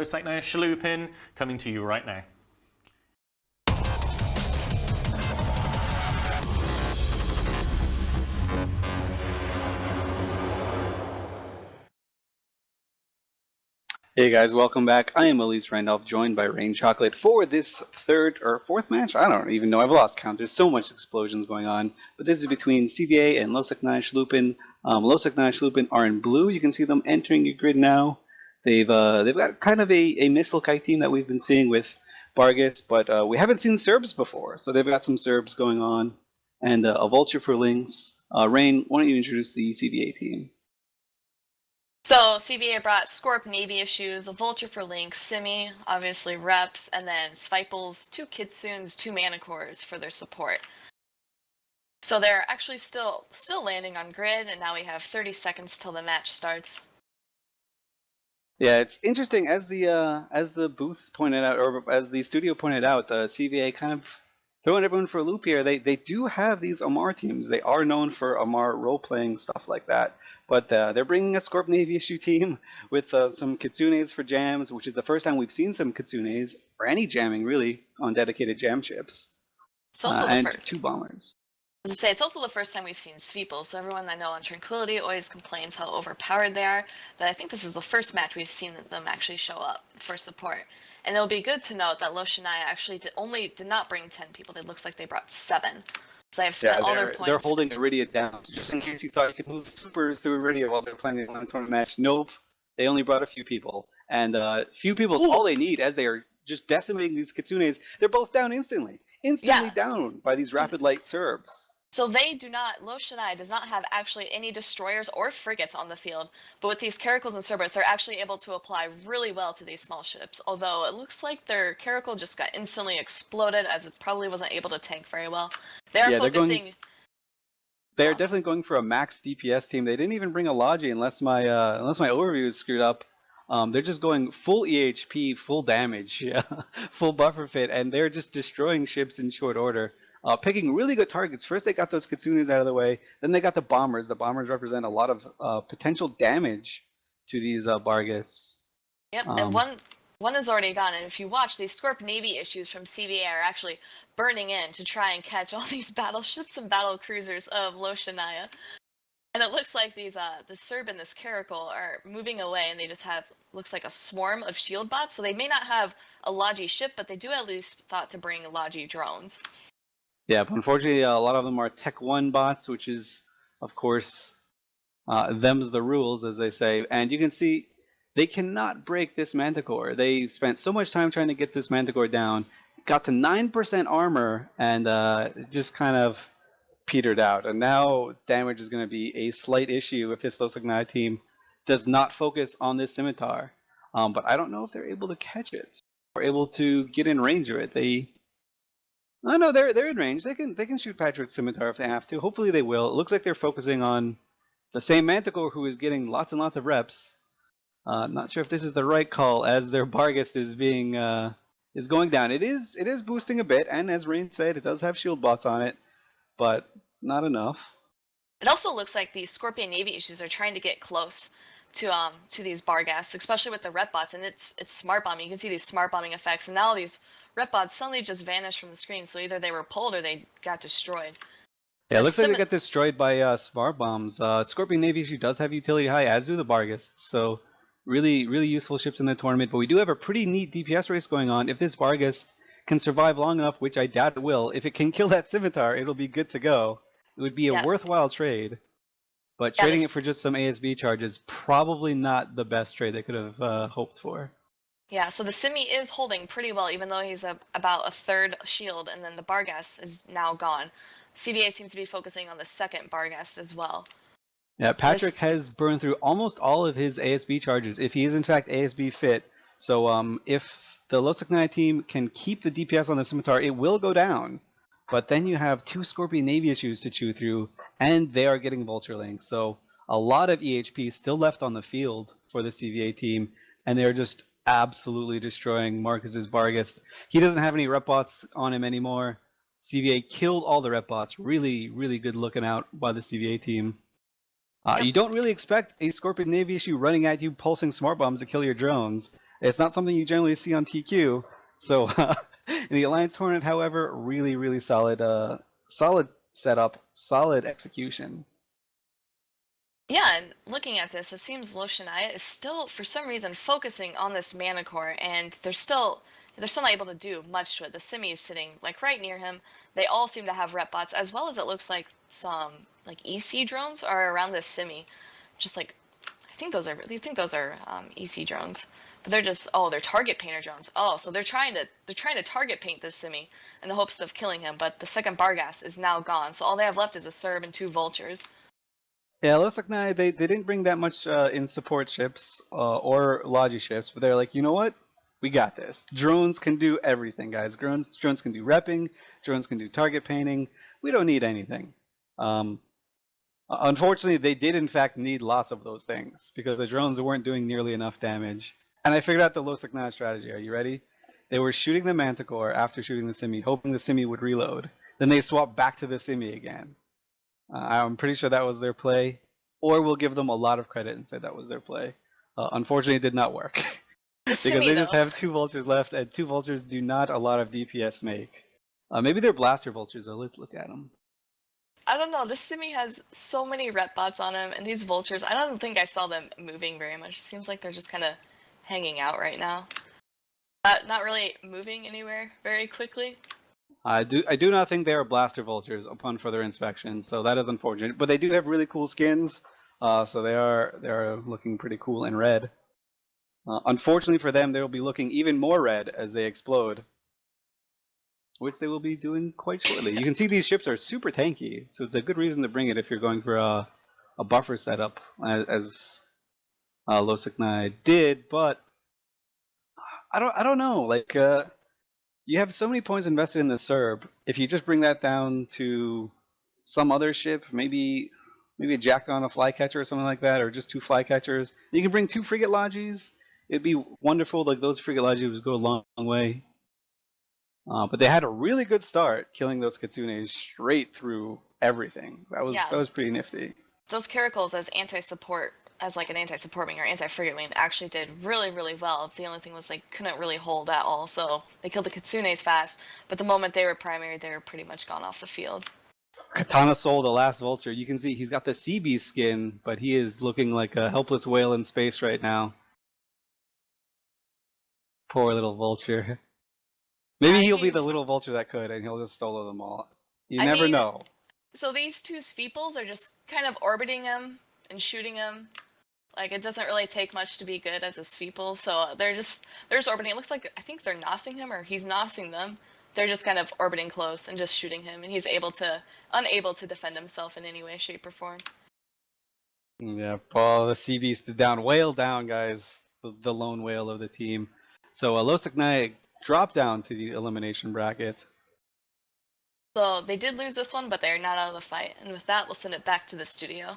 LSH Shalupin coming to you right now. Hey guys, welcome back. I am Elise Randolph, joined by Rain Chocolate for this third or fourth match. I don't even know. I've lost count. There's so much explosions going on. But this is between CVA and LSH Shalupin. LSH Shalupin are in blue. You can see them entering your grid now. They've got kind of a missile kite team that we've been seeing with Bargus, but we haven't seen Serbs before. So they've got some Serbs going on, and a Vulture for Lynx. Rain, why don't you introduce the CVA team? So CVA brought Scorp Navy issues, a Vulture for Lynx, Simi, obviously Reps, and then Sviples, 2 Kitsunes, 2 Manicores for their support. So they're actually still landing on grid, and now we have 30 seconds till the match starts. Yeah, it's interesting as the booth pointed out, or as the studio pointed out, the CVA kind of throwing everyone for a loop here. They do have these Amar teams. They are known for Amar role playing stuff like that. But they're bringing a Scorp Navy issue team with some Kitsunes for jams, which is the first time we've seen some Kitsunes or any jamming really on dedicated jam ships. It's also and 2 bombers. As I say, it's also the first time we've seen Sviples, so everyone I know on Tranquility always complains how overpowered they are, but I think this is the first match we've seen them actually show up for support. And it'll be good to note that Loshinaya actually did not bring 10 people, it looks like they brought 7. So they have spent all their points. They're holding Iridia down, just in case you thought you could move supers through Iridia while they're playing a one-tournament match. Nope, they only brought a few people. And few people is all they need, as they are just decimating these Kitsunes. They're both down instantly. Down by these rapid light Serbs. So they do not, Loshinai does not have actually any destroyers or frigates on the field, but with these Caracals and Cerberus, they're actually able to apply really well to these small ships, although it looks like their Caracal just got instantly exploded, as it probably wasn't able to tank very well. They're focusing... They're definitely going for a max DPS team. They didn't even bring a Logi unless my overview is screwed up. They're just going full EHP, full damage, full buffer fit, and they're just destroying ships in short order. Picking really good targets. First they got those Kitsunes out of the way, then they got the bombers. The bombers represent a lot of potential damage to these Bargus. Yep, and one is already gone, and if you watch, these Scorp Navy issues from CVA are actually burning in to try and catch all these battleships and battle cruisers of Loshinaya. And it looks like these the Serb and this Caracal are moving away, and they just have, looks like a swarm of shield bots, so they may not have a Logi ship, but they do at least thought to bring Logi drones. Yeah, but unfortunately, a lot of them are Tech 1 bots, which is, of course, them's the rules, as they say. And you can see they cannot break this Manticore. They spent so much time trying to get this Manticore down, got to 9% armor, and just kind of petered out. And now damage is going to be a slight issue if this LSH team does not focus on this Scimitar. But I don't know if they're able to catch it or able to get in range of it. Oh no, they're in range. They can shoot Patrick's Scimitar if they have to. Hopefully they will. It looks like they're focusing on the same Manticore, who is getting lots and lots of reps. Not sure if this is the right call, as their Bargus is going down. It is boosting a bit, and as Rain said, it does have shield bots on it, but not enough. It also looks like these Scorpion Navy issues are trying to get close to these Bargas, especially with the rep bots, and it's smart bombing. You can see these smart bombing effects, and now these rep bots suddenly just vanished from the screen, so either they were pulled or they got destroyed. Yeah, it looks like they got destroyed by smart bombs. Scorpion Navy issue does have utility high, as do the Bargas, so really useful ships in the tournament. But we do have a pretty neat DPS race going on. If this Bargas can survive long enough, which I doubt it will, if it can kill that Scimitar, it'll be good to go. It would be a worthwhile trade. But trading it for just some ASB charges, probably not the best trade they could have hoped for. Yeah, so the Simi is holding pretty well, even though he's about a third shield, and then the Bargas is now gone. CVA seems to be focusing on the second Bargas as well. Yeah, Patrick has burned through almost all of his ASB charges, if he is in fact ASB fit. So if the LSH team can keep the DPS on the Scimitar, it will go down. But then you have 2 Scorpion Navy issues to chew through, and they are getting Vulture Link. So a lot of EHP still left on the field for the CVA team, and they're just absolutely destroying Marcus's Bargus. He doesn't have any rep bots on him anymore. CVA killed all the rep bots. Really good looking out by the CVA team. You don't really expect a Scorpion Navy issue running at you, pulsing smart bombs to kill your drones. It's not something you generally see on TQ. So in the Alliance tournament, however, really, really solid, solid setup, solid execution. Yeah, and looking at this, it seems Loshania is still, for some reason, focusing on this mana core, and they're still not able to do much to it. The Simi is sitting like right near him. They all seem to have rep bots, as well as it looks like some like EC drones are around this Simi. Just like I think those are EC drones, but they're just they're target painter drones. Oh, so they're trying to target paint this Simi in the hopes of killing him. But the second Barghast is now gone, so all they have left is a Serb and 2 vultures. Yeah, looks like now they didn't bring that much in support ships or logi ships, but they're like, you know what? We got this. Drones can do everything, guys. Drones can do repping. Drones can do target painting. We don't need anything. Unfortunately, they did in fact need lots of those things because the drones weren't doing nearly enough damage. And I figured out the Losakna strategy. Are you ready? They were shooting the Manticore after shooting the Simi, hoping the Simi would reload. Then they swapped back to the Simi again. I'm pretty sure that was their play, or we'll give them a lot of credit and say that was their play. Unfortunately, it did not work because they just have 2 vultures left, and 2 vultures do not a lot of DPS make. Maybe they're blaster vultures, though. Let's look at them. I don't know. This Simi has so many rep bots on him, and these vultures, I don't think I saw them moving very much. It seems like they're just kind of hanging out right now. Not really moving anywhere very quickly. I do not think they are blaster vultures upon further inspection, so that is unfortunate. But they do have really cool skins, so they are looking pretty cool in red. Unfortunately for them, they will be looking even more red as they explode, which they will be doing quite shortly. You can see these ships are super tanky, so it's a good reason to bring it if you're going for a buffer setup, as Losiknai did. But I don't know, like. You have so many points invested in the Serb. If you just bring that down to some other ship, maybe a Jack on a flycatcher or something like that, or just 2 flycatchers, you can bring 2 frigate lodges. It'd be wonderful. Like those frigate lodges would go a long way. But they had a really good start, killing those Kitsunes straight through everything. That was pretty nifty. Those Caracals as anti-support, as like an anti-support wing or anti-frigate wing, actually did really, really well. The only thing was they couldn't really hold at all, so they killed the Kitsunes fast, but the moment they were primary, they were pretty much gone off the field. Katana Soul, the last vulture, you can see he's got the sea beast skin, but he is looking like a helpless whale in space right now. Poor little vulture. Maybe he'll be the little vulture that could, and he'll just solo them all. You never know. So these 2 Sveeples are just kind of orbiting him and shooting him. Like, it doesn't really take much to be good as a Sveeple, so they're just orbiting. It looks like, I think they're nosing him, or he's nosing them. They're just kind of orbiting close and just shooting him, and he's unable to defend himself in any way, shape, or form. Yeah, Paul, the sea beast is down. Whale down, guys. The lone whale of the team. So Losiknai dropped down to the elimination bracket. So they did lose this one, but they're not out of the fight. And with that, we'll send it back to the studio.